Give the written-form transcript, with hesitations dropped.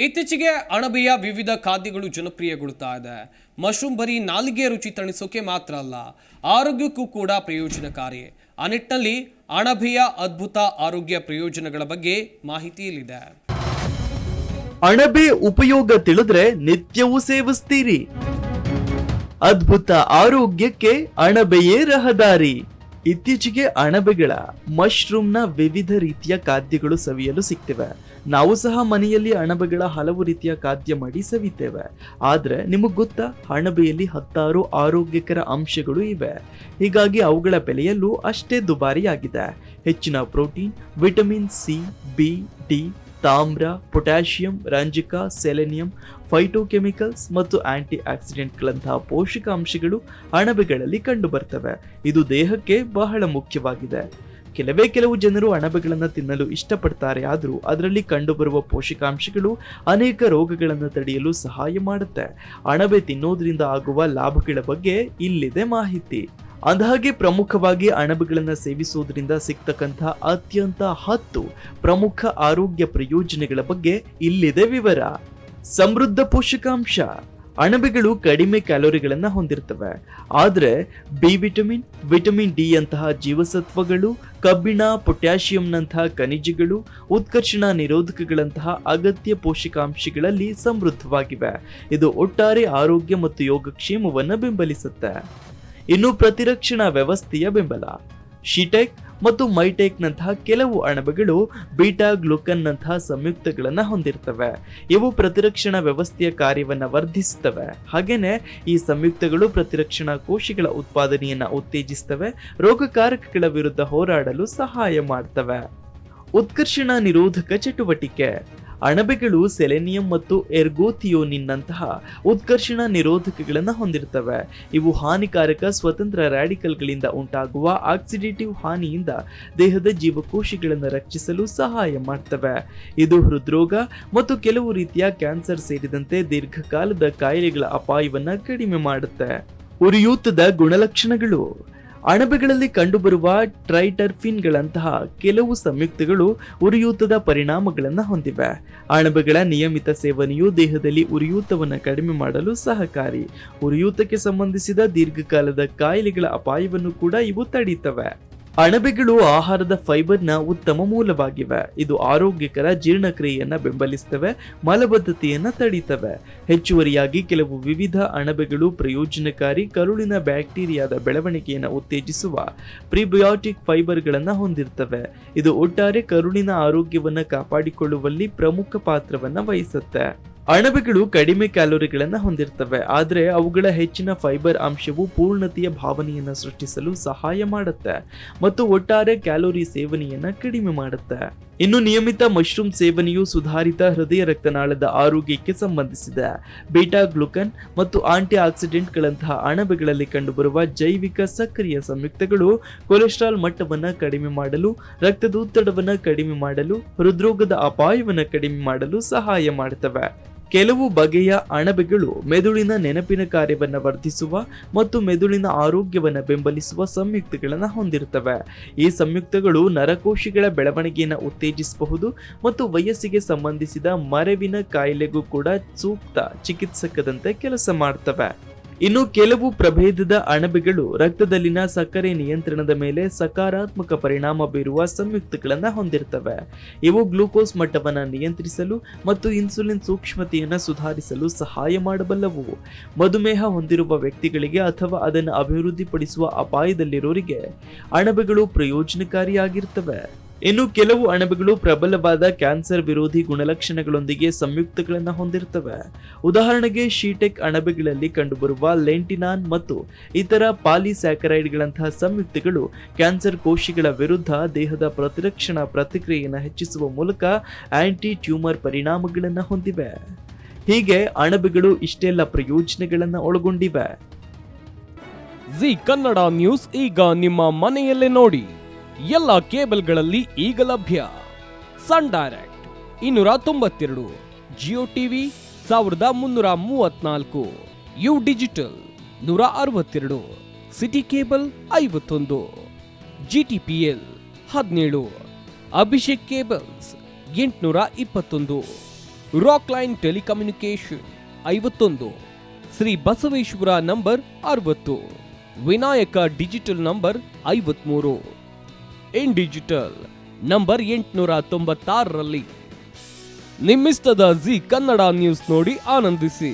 ಇತ್ತೀಚೆಗೆ ಅಣಬೆಯ ವಿವಿಧ ಖಾದ್ಯಗಳು ಜನಪ್ರಿಯಗೊಳ್ತಾ ಇದೆ. ಮಶ್ರೂಮ್ ಬರೀ ನಾಲಿಗೆ ರುಚಿ ತಣಿಸೋಕೆ ಮಾತ್ರ ಅಲ್ಲ, ಆರೋಗ್ಯಕ್ಕೂ ಕೂಡ ಪ್ರಯೋಜನಕಾರಿ. ಆ ನಿಟ್ಟಿನಲ್ಲಿ ಅಣಬೆಯ ಅದ್ಭುತ ಆರೋಗ್ಯ ಪ್ರಯೋಜನಗಳ ಬಗ್ಗೆ ಮಾಹಿತಿ ಇಲ್ಲಿದೆ. ಅಣಬೆ ಉಪಯೋಗ ತಿಳಿದ್ರೆ ನಿತ್ಯವೂ ಸೇವಿಸ್ತೀರಿ. ಅದ್ಭುತ ಆರೋಗ್ಯಕ್ಕೆ ಅಣಬೆಯೇ ರಹದಾರಿ. ಇತ್ತೀಚೆಗೆ ಅಣಬೆಗಳ ಮಶ್ರೂಮ್ನ ವಿವಿಧ ರೀತಿಯ ಖಾದ್ಯಗಳು ಸವಿಯಲು ಸಿಗ್ತಿವೆ. ನಾವು ಸಹ ಮನೆಯಲ್ಲಿ ಅಣಬೆಗಳ ಹಲವು ರೀತಿಯ ಖಾದ್ಯ ಮಾಡಿ ಸವಿತೇವೆ. ಆದ್ರೆ ನಿಮಗ್ ಗೊತ್ತಾ, ಅಣಬೆಯಲ್ಲಿ 10 ಆರೋಗ್ಯಕರ ಅಂಶಗಳು ಇವೆ. ಹೀಗಾಗಿ ಅವುಗಳ ಬೆಲೆಯಲ್ಲೂ ಅಷ್ಟೇ ದುಬಾರಿಯಾಗಿದೆ. ಹೆಚ್ಚಿನ protein, vitamin C, B, D, ತಾಮ್ರ, ಪೊಟ್ಯಾಷಿಯಂ, ರಂಜಕ, ಸೆಲೆನಿಯಂ, ಫೈಟೋಕೆಮಿಕಲ್ಸ್ ಮತ್ತು ಆಂಟಿ ಆಕ್ಸಿಡೆಂಟ್ಗಳಂತಹ ಪೋಷಕಾಂಶಗಳು ಅಣಬೆಗಳಲ್ಲಿ ಕಂಡು ಬರ್ತವೆ. ಇದು ದೇಹಕ್ಕೆ ಬಹಳ ಮುಖ್ಯವಾಗಿದೆ. ಕೆಲವು ಜನರು ಅಣಬೆಗಳನ್ನು ತಿನ್ನಲು ಇಷ್ಟಪಡ್ತಾರೆ. ಆದರೂ ಅದರಲ್ಲಿ ಕಂಡುಬರುವ ಪೋಷಕಾಂಶಗಳು ಅನೇಕ ರೋಗಗಳನ್ನು ತಡೆಯಲು ಸಹಾಯ ಮಾಡುತ್ತೆ. ಅಣಬೆ ತಿನ್ನೋದ್ರಿಂದ ಆಗುವ ಲಾಭಗಳ ಬಗ್ಗೆ ಇಲ್ಲಿದೆ ಮಾಹಿತಿ. ಅಂದಹಾಗೆ ಪ್ರಮುಖವಾಗಿ ಅಣಬೆಗಳನ್ನು ಸೇವಿಸುವುದರಿಂದ ಸಿಗ್ತಕ್ಕಂಥ ಅತ್ಯಂತ 10 ಪ್ರಮುಖ ಆರೋಗ್ಯ ಪ್ರಯೋಜನಗಳ ಬಗ್ಗೆ ಇಲ್ಲಿದೆ ವಿವರ. ಸಮೃದ್ಧ ಪೋಷಕಾಂಶ. ಅಣಬೆಗಳು ಕಡಿಮೆ ಕ್ಯಾಲೋರಿಗಳನ್ನು ಹೊಂದಿರ್ತವೆ. ಆದರೆ ಬಿ ವಿಟಮಿನ್, ವಿಟಮಿನ್ ಡಿ ಯಂತಹ ಜೀವಸತ್ವಗಳು, ಕಬ್ಬಿಣ, ಪೊಟ್ಯಾಷಿಯಂನಂತಹ ಖನಿಜಗಳು, ಉತ್ಕರ್ಷಣ ನಿರೋಧಕಗಳಂತಹ ಅಗತ್ಯ ಪೋಷಕಾಂಶಗಳಲ್ಲಿ ಸಮೃದ್ಧವಾಗಿವೆ. ಇದು ಒಟ್ಟಾರೆ ಆರೋಗ್ಯ ಮತ್ತು ಯೋಗಕ್ಷೇಮವನ್ನು ಬೆಂಬಲಿಸುತ್ತೆ. ಇನ್ನು ಪ್ರತಿರಕ್ಷಣಾ ವ್ಯವಸ್ಥೆಯ ಬೆಂಬಲ. ಶಿಟೆಕ್ ಮತ್ತು ಮೈಟೆಕ್ ನಂತಹ ಕೆಲವು ಅಣಬೆಗಳು ಬೀಟಾ ಗ್ಲುಕನ್ ನಂತಹ ಸಂಯುಕ್ತಗಳನ್ನು ಹೊಂದಿರ್ತವೆ. ಇವು ಪ್ರತಿರಕ್ಷಣಾ ವ್ಯವಸ್ಥೆಯ ಕಾರ್ಯವನ್ನು ವರ್ಧಿಸುತ್ತವೆ. ಹಾಗೇನೆ ಈ ಸಂಯುಕ್ತಗಳು ಪ್ರತಿರಕ್ಷಣಾ ಕೋಶಗಳ ಉತ್ಪಾದನೆಯನ್ನ ಉತ್ತೇಜಿಸುತ್ತವೆ, ರೋಗಕಾರಕಗಳ ವಿರುದ್ಧ ಹೋರಾಡಲು ಸಹಾಯ ಮಾಡ್ತವೆ. ಉತ್ಕರ್ಷಣ ನಿರೋಧಕ ಚಟುವಟಿಕೆ. ಅಣಬೆಗಳು ಸೆಲೆನಿಯಂ ಮತ್ತು ಎರ್ಗೋಥಿಯೋನಿನ್ನಂತಹ ಉತ್ಕರ್ಷಣ ನಿರೋಧಕಗಳನ್ನು ಹೊಂದಿರ್ತವೆ. ಇವು ಹಾನಿಕಾರಕ ಸ್ವತಂತ್ರ ರ್ಯಾಡಿಕಲ್ಗಳಿಂದ ಉಂಟಾಗುವ ಆಕ್ಸಿಡೇಟಿವ್ ಹಾನಿಯಿಂದ ದೇಹದ ಜೀವಕೋಶಗಳನ್ನು ರಕ್ಷಿಸಲು ಸಹಾಯ ಮಾಡ್ತವೆ. ಇದು ಹೃದ್ರೋಗ ಮತ್ತು ಕೆಲವು ರೀತಿಯ ಕ್ಯಾನ್ಸರ್ ಸೇರಿದಂತೆ ದೀರ್ಘಕಾಲದ ಕಾಯಿಲೆಗಳ ಅಪಾಯವನ್ನು ಕಡಿಮೆ ಮಾಡುತ್ತೆ. ಉರಿಯೂತದ ಗುಣಲಕ್ಷಣಗಳು. ಅಣಬೆಗಳಲ್ಲಿ ಕಂಡುಬರುವ ಟ್ರೈಟರ್ಫಿನ್ಗಳಂತಹ ಕೆಲವು ಸಂಯುಕ್ತಗಳು ಉರಿಯೂತದ ಪರಿಣಾಮಗಳನ್ನು ಹೊಂದಿವೆ. ಅಣಬೆಗಳ ನಿಯಮಿತ ಸೇವನೆಯು ದೇಹದಲ್ಲಿ ಉರಿಯೂತವನ್ನು ಕಡಿಮೆ ಮಾಡಲು ಸಹಕಾರಿ. ಉರಿಯೂತಕ್ಕೆ ಸಂಬಂಧಿಸಿದ ದೀರ್ಘಕಾಲದ ಕಾಯಿಲೆಗಳ ಅಪಾಯವನ್ನು ಕೂಡ ಇವು ತಡೀತವೆ. ಅಣಬೆಗಳು ಆಹಾರದ ಫೈಬರ್ನ ಉತ್ತಮ ಮೂಲವಾಗಿವೆ. ಇದು ಆರೋಗ್ಯಕರ ಜೀರ್ಣಕ್ರಿಯೆಯನ್ನು ಬೆಂಬಲಿಸುತ್ತವೆ, ಮಲಬದ್ಧತೆಯನ್ನು ತಡೀತವೆ. ಹೆಚ್ಚುವರಿಯಾಗಿ ಕೆಲವು ವಿವಿಧ ಅಣಬೆಗಳು ಪ್ರಯೋಜನಕಾರಿ ಕರುಳಿನ ಬ್ಯಾಕ್ಟೀರಿಯಾದ ಬೆಳವಣಿಗೆಯನ್ನು ಉತ್ತೇಜಿಸುವ ಪ್ರಿಬಯೋಟಿಕ್ ಫೈಬರ್ಗಳನ್ನು ಹೊಂದಿರ್ತವೆ. ಇದು ಒಟ್ಟಾರೆ ಕರುಳಿನ ಆರೋಗ್ಯವನ್ನು ಕಾಪಾಡಿಕೊಳ್ಳುವಲ್ಲಿ ಪ್ರಮುಖ ಪಾತ್ರವನ್ನು ವಹಿಸುತ್ತೆ. ಅಣಬೆಗಳು ಕಡಿಮೆ ಕ್ಯಾಲೋರಿಗಳನ್ನು ಹೊಂದಿರ್ತವೆ, ಆದರೆ ಅವುಗಳ ಹೆಚ್ಚಿನ ಫೈಬರ್ ಅಂಶವು ಪೂರ್ಣತೆಯ ಭಾವನೆಯನ್ನು ಸೃಷ್ಟಿಸಲು ಸಹಾಯ ಮಾಡುತ್ತೆ ಮತ್ತು ಒಟ್ಟಾರೆ ಕ್ಯಾಲೋರಿ ಸೇವನೆಯನ್ನು ಕಡಿಮೆ ಮಾಡುತ್ತೆ. ಇನ್ನು ನಿಯಮಿತ ಮಶ್ರೂಮ್ ಸೇವನೆಯು ಸುಧಾರಿತ ಹೃದಯ ರಕ್ತನಾಳದ ಆರೋಗ್ಯಕ್ಕೆ ಸಂಬಂಧಿಸಿದೆ. ಬೀಟಾ ಗ್ಲುಕನ್ ಮತ್ತು ಆಂಟಿ ಆಕ್ಸಿಡೆಂಟ್ಗಳಂತಹ ಅಣಬೆಗಳಲ್ಲಿ ಕಂಡುಬರುವ ಜೈವಿಕ ಸಕ್ರಿಯ ಸಂಯುಕ್ತಗಳು ಕೊಲೆಸ್ಟ್ರಾಲ್ ಮಟ್ಟವನ್ನು ಕಡಿಮೆ ಮಾಡಲು, ರಕ್ತದೊತ್ತಡವನ್ನು ಕಡಿಮೆ ಮಾಡಲು, ಹೃದ್ರೋಗದ ಅಪಾಯವನ್ನು ಕಡಿಮೆ ಮಾಡಲು ಸಹಾಯ ಮಾಡುತ್ತವೆ. ಕೆಲವು ಬಗೆಯ ಅಣಬೆಗಳು ಮೆದುಳಿನ ನೆನಪಿನ ಕಾರ್ಯವನ್ನು ವರ್ಧಿಸುವ ಮತ್ತು ಮೆದುಳಿನ ಆರೋಗ್ಯವನ್ನು ಬೆಂಬಲಿಸುವ ಸಂಯುಕ್ತಗಳನ್ನು ಹೊಂದಿರುತ್ತವೆ. ಈ ಸಂಯುಕ್ತಗಳು ನರಕೋಶಗಳ ಬೆಳವಣಿಗೆಯನ್ನು ಉತ್ತೇಜಿಸಬಹುದು ಮತ್ತು ವಯಸ್ಸಿಗೆ ಸಂಬಂಧಿಸಿದ ಮರೆವಿನ ಕಾಯಿಲೆಗೂ ಕೂಡ ಸೂಕ್ತ ಚಿಕಿತ್ಸಕದಂತೆ ಕೆಲಸ ಮಾಡ್ತವೆ. ಇನ್ನು ಕೆಲವು ಪ್ರಭೇದದ ಅಣಬೆಗಳು ರಕ್ತದಲ್ಲಿನ ಸಕ್ಕರೆ ನಿಯಂತ್ರಣದ ಮೇಲೆ ಸಕಾರಾತ್ಮಕ ಪರಿಣಾಮ ಬೀರುವ ಸಂಯುಕ್ತಗಳನ್ನು ಹೊಂದಿರ್ತವೆ. ಇವು ಗ್ಲೂಕೋಸ್ ಮಟ್ಟವನ್ನು ನಿಯಂತ್ರಿಸಲು ಮತ್ತು ಇನ್ಸುಲಿನ್ ಸೂಕ್ಷ್ಮತೆಯನ್ನು ಸುಧಾರಿಸಲು ಸಹಾಯ ಮಾಡಬಲ್ಲವು. ಮಧುಮೇಹ ಹೊಂದಿರುವ ವ್ಯಕ್ತಿಗಳಿಗೆ ಅಥವಾ ಅದನ್ನು ಅಭಿವೃದ್ಧಿಪಡಿಸುವ ಅಪಾಯದಲ್ಲಿರೋರಿಗೆ ಅಣಬೆಗಳು ಪ್ರಯೋಜನಕಾರಿಯಾಗಿರ್ತವೆ. ಇನ್ನು ಕೆಲವು ಅಣಬೆಗಳು ಪ್ರಬಲವಾದ ಕ್ಯಾನ್ಸರ್ ವಿರೋಧಿ ಗುಣಲಕ್ಷಣಗಳೊಂದಿಗೆ ಸಂಯುಕ್ತಗಳನ್ನು ಹೊಂದಿರ್ತವೆ. ಉದಾಹರಣೆಗೆ ಶೀಟೆಕ್ ಅಣಬೆಗಳಲ್ಲಿ ಕಂಡುಬರುವ ಲೆಂಟಿನಾನ್ ಮತ್ತು ಇತರ ಪಾಲಿಸ್ಯಾಕರೈಡ್ಗಳಂತಹ ಸಂಯುಕ್ತಗಳು ಕ್ಯಾನ್ಸರ್ ಕೋಶಗಳ ವಿರುದ್ಧ ದೇಹದ ಪ್ರತಿರಕ್ಷಣಾ ಪ್ರತಿಕ್ರಿಯೆಯನ್ನು ಹೆಚ್ಚಿಸುವ ಮೂಲಕ ಆಂಟಿ ಟ್ಯೂಮರ್ ಪರಿಣಾಮಗಳನ್ನು ಹೊಂದಿವೆ. ಹೀಗೆ ಅಣಬೆಗಳು ಇಷ್ಟೆಲ್ಲ ಪ್ರಯೋಜನಗಳನ್ನು ಒಳಗೊಂಡಿವೆ. ಜಿ ಕನ್ನಡ ನ್ಯೂಸ್ ಈಗ ನಿಮ್ಮ ಮನೆಯಲ್ಲೇ ನೋಡಿ. ಎಲ್ಲ ಕೇಬಲ್ಗಳಲ್ಲಿ ಈಗ ಲಭ್ಯ. Sun Direct 292, Jio TV 1334, U digital 162, city cable 51, GTPL 17, Abhishek cables 821, Rockline telecommunication 51, Shri Basaveshwara number 60, Vinayaka digital number 53, in digital number 896ರಲ್ಲಿ. ನಿಮ್ಮಿಸ್ತದ ಜಿ ಕನ್ನಡ ನ್ಯೂಸ್ ನೋಡಿ ಆನಂದಿಸಿ.